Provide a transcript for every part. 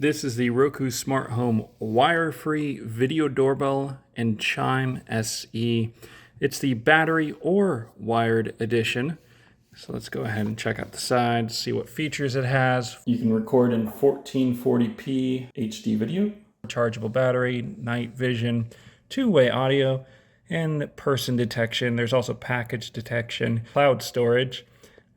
This is the Roku Smart Home wire-free video doorbell and chime SE. It's the battery or wired edition. So let's go ahead and check out the sides, see what features it has. You can record in 1440p HD video, rechargeable battery, night vision, two-way audio, and person detection. There's also package detection, cloud storage,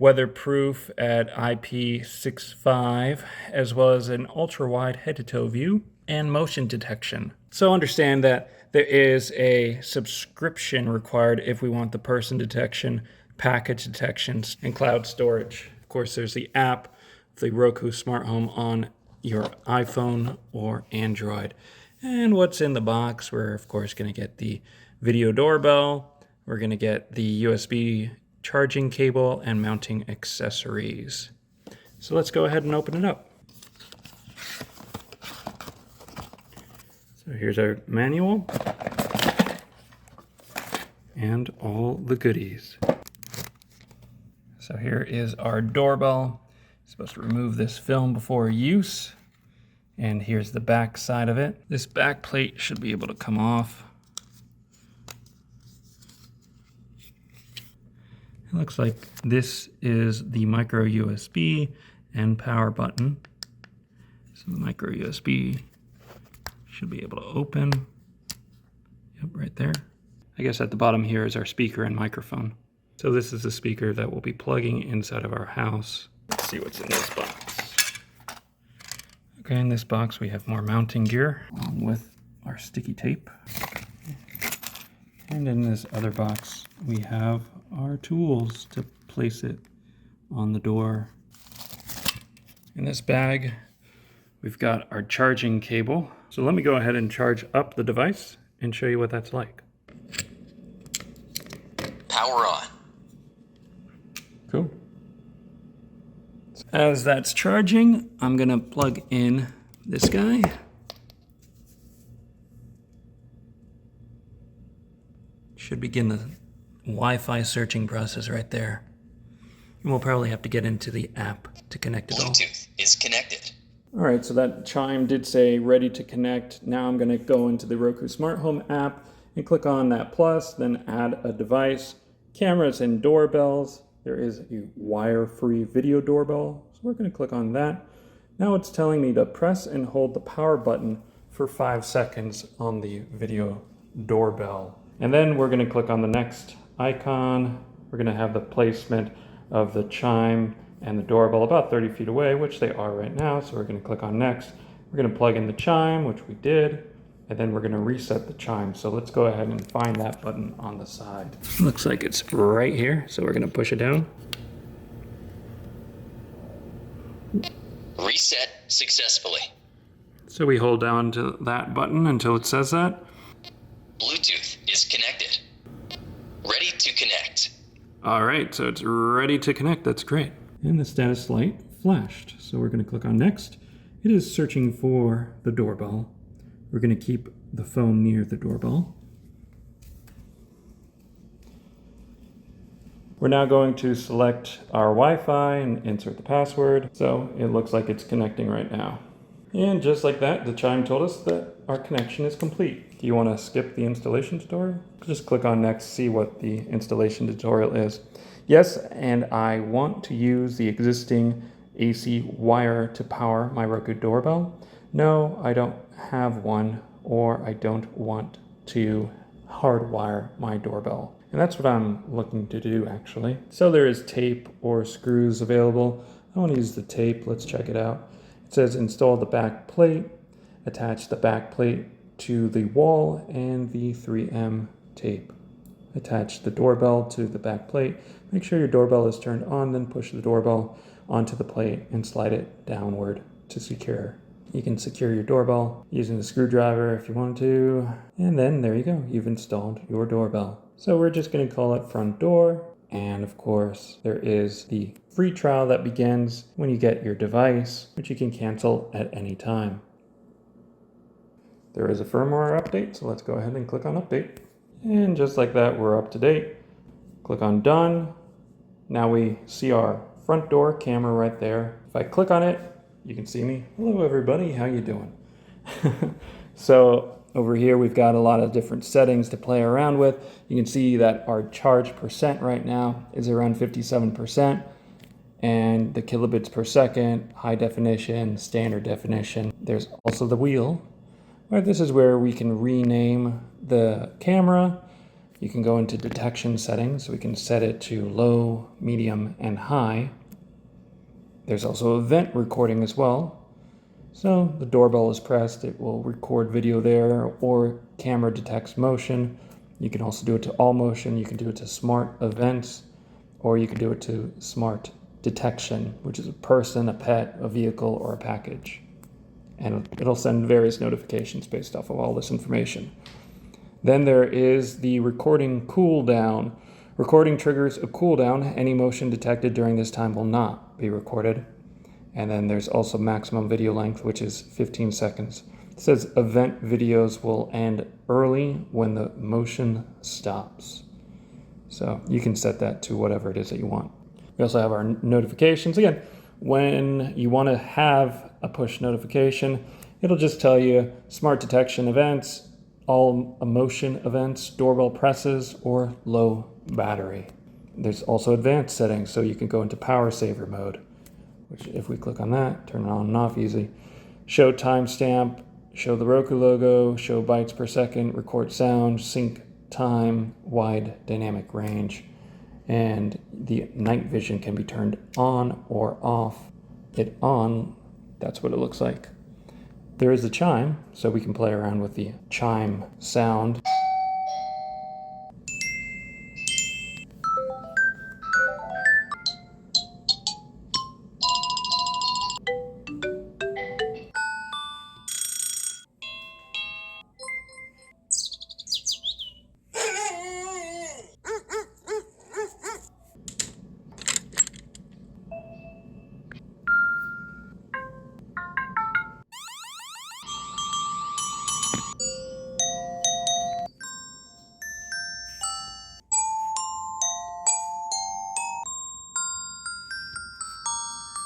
weatherproof at IP65, as well as an ultra-wide head-to-toe view and motion detection. So understand that there is a subscription required if we want the person detection, package detections, and cloud storage. Of course, there's the app, the Roku Smart Home on your iPhone or Android. And what's in the box? We're, of course, going to get the video doorbell. We're going to get the USB charging cable and mounting accessories. So let's go ahead and open it up. So here's our manual and all the goodies. So here is our doorbell. Supposed to remove this film before use. And here's the back side of it. This back plate should be able to come off. It looks like this is the micro USB and power button. So the micro USB should be able to open. Yep, right there. I guess at the bottom here is our speaker and microphone. So this is the speaker that we'll be plugging inside of our house. Let's see what's in this box. Okay, in this box we have more mounting gear along with our sticky tape. And in this other box we have our tools to place it on the door. In this bag we've got our charging cable. So let me go ahead and charge up the device and show you what that's like. Power on. Cool. As that's charging, I'm gonna plug in this guy. Should begin the Wi-Fi searching process right there. And we'll probably have to get into the app to connect it all. Bluetooth is connected. All right, so that chime did say ready to connect. Now I'm gonna go into the Roku Smart Home app and click on that plus, then add a device, cameras and doorbells. There is a wire-free video doorbell, so we're gonna click on that. Now it's telling me to press and hold the power button for 5 seconds on the video doorbell. And then we're gonna click on the next icon. We're gonna have the placement of the chime and the doorbell about 30 feet away, which they are right now. So we're gonna click on next. We're gonna plug in the chime, which we did, and then we're gonna reset the chime. So let's go ahead and find that button on the side. Looks like it's right here. So we're gonna push it down. Reset successfully. So we hold down to that button until it says that. Bluetooth is connected. Ready to connect. All right, so it's ready to connect. That's great. And the status light flashed. So we're going to click on next. It is searching for the doorbell. We're going to keep the phone near the doorbell. We're now going to select our Wi-Fi and insert the password. So it looks like it's connecting right now. And just like that, the chime told us that our connection is complete. Do you want to skip the installation tutorial? Just click on next, see what the installation tutorial is. Yes, and I want to use the existing AC wire to power my Roku doorbell. No, I don't have one, or I don't want to hardwire my doorbell. And that's what I'm looking to do, actually. So there is tape or screws available. I want to use the tape. Let's check it out. It says install the back plate, attach the back plate to the wall and the 3M tape. Attach the doorbell to the back plate. Make sure your doorbell is turned on, then push the doorbell onto the plate and slide it downward to secure. You can secure your doorbell using the screwdriver if you want to. And then there you go, you've installed your doorbell. So we're just gonna call it front door. And of course, there is the free trial that begins when you get your device, which you can cancel at any time. There is a firmware update, so let's go ahead and click on update. And just like that, we're up to date. Click on done. Now we see our front door camera right there. If I click on it, you can see me. Hello everybody, how you doing? So over here we've got a lot of different settings to play around with. You can see that our charge percent right now is around 57%, and the kilobits per second, high definition, standard definition. There's also the wheel, where this is where we can rename the camera. You can go into detection settings. We can set it to low, medium, and high. There's also event recording as well. So the doorbell is pressed, it will record video there, or camera detects motion. You can also do it to all motion. You can do it to smart events, or you can do it to smart detection, which is a person, a pet, a vehicle, or a package. And it'll send various notifications based off of all this information. Then there is the recording cooldown. Recording triggers a cooldown. Any motion detected during this time will not be recorded. And then there's also maximum video length, which is 15 seconds. It says event videos will end early when the motion stops. So you can set that to whatever it is that you want. We also have our notifications. Again, when you want to have a push notification, it'll just tell you smart detection events, all motion events, doorbell presses, or low battery. There's also advanced settings, so you can go into power saver mode, which if we click on that, turn it on and off easy. Show timestamp, show the Roku logo, show bytes per second, record sound, sync time, wide dynamic range, and the night vision can be turned on or off. It on, that's what it looks like. There is a chime, so we can play around with the chime sound.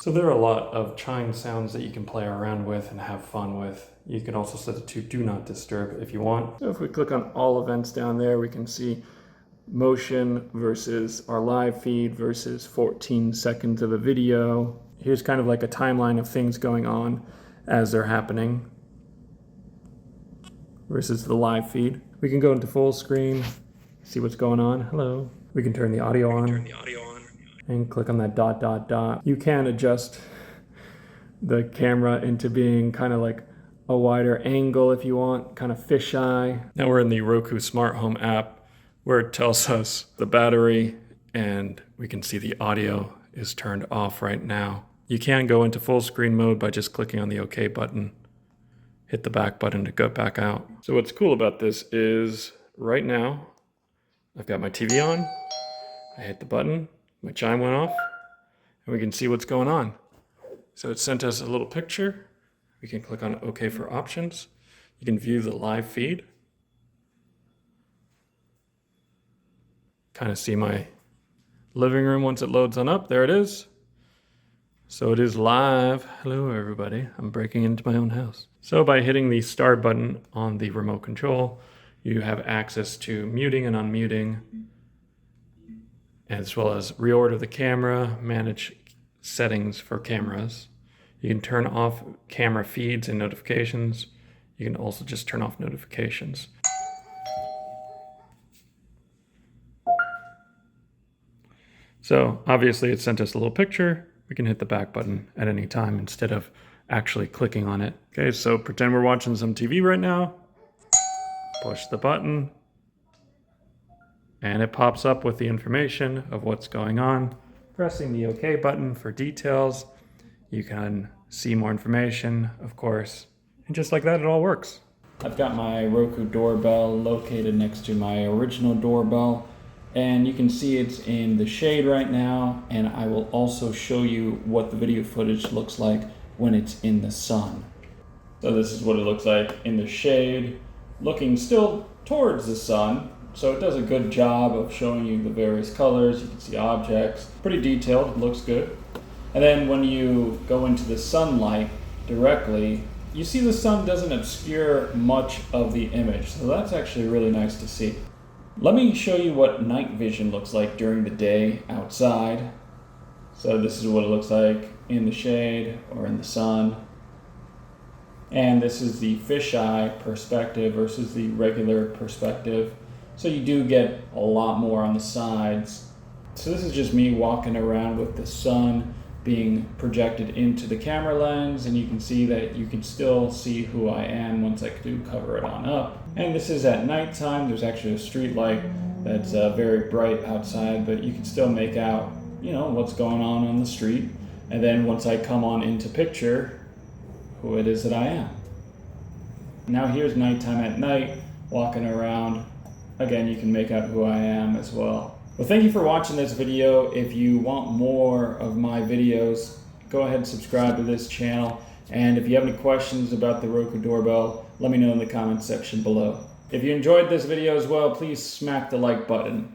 So there are a lot of chime sounds that you can play around with and have fun with. You can also set it to do not disturb if you want. So if we click on all events down there, we can see motion versus our live feed versus 14 seconds of a video. Here's kind of like a timeline of things going on as they're happening versus the live feed. We can go into full screen, see what's going on. Hello. We can turn the audio on. And click on that dot, dot, dot. You can adjust the camera into being kind of like a wider angle if you want, kind of fisheye. Now we're in the Roku Smart Home app where it tells us the battery, and we can see the audio is turned off right now. You can go into full screen mode by just clicking on the OK button. Hit the back button to go back out. So what's cool about this is right now, I've got my TV on, I hit the button, my chime went off, and we can see what's going on. So it sent us a little picture. We can click on OK for options. You can view the live feed. Kind of see my living room once it loads on up. There it is. So it is live. Hello everybody. I'm breaking into my own house. So by hitting the start button on the remote control, you have access to muting and unmuting, as well as reorder the camera, manage settings for cameras. You can turn off camera feeds and notifications. You can also just turn off notifications. So obviously it sent us a little picture. We can hit the back button at any time instead of actually clicking on it. Okay, so pretend we're watching some TV right now. Push the button. And it pops up with the information of what's going on. Pressing the OK button for details. You can see more information, of course. And just like that, it all works. I've got my Roku doorbell located next to my original doorbell. And you can see it's in the shade right now. And I will also show you what the video footage looks like when it's in the sun. So this is what it looks like in the shade, looking still towards the sun. So it does a good job of showing you the various colors. You can see objects. Pretty detailed, it looks good. And then when you go into the sunlight directly, you see the sun doesn't obscure much of the image. So that's actually really nice to see. Let me show you what night vision looks like during the day outside. So this is what it looks like in the shade or in the sun. And this is the fisheye perspective versus the regular perspective. So you do get a lot more on the sides. So this is just me walking around with the sun being projected into the camera lens, and you can see that you can still see who I am once I do cover it on up. And this is at nighttime. There's actually a street light that's very bright outside, but you can still make out, what's going on the street. And then once I come on into picture, who it is that I am. Now here's nighttime at night, walking around. Again, you can make out who I am as well. Well, thank you for watching this video. If you want more of my videos, go ahead and subscribe to this channel. And if you have any questions about the Roku Doorbell, let me know in the comments section below. If you enjoyed this video as well, please smack the like button.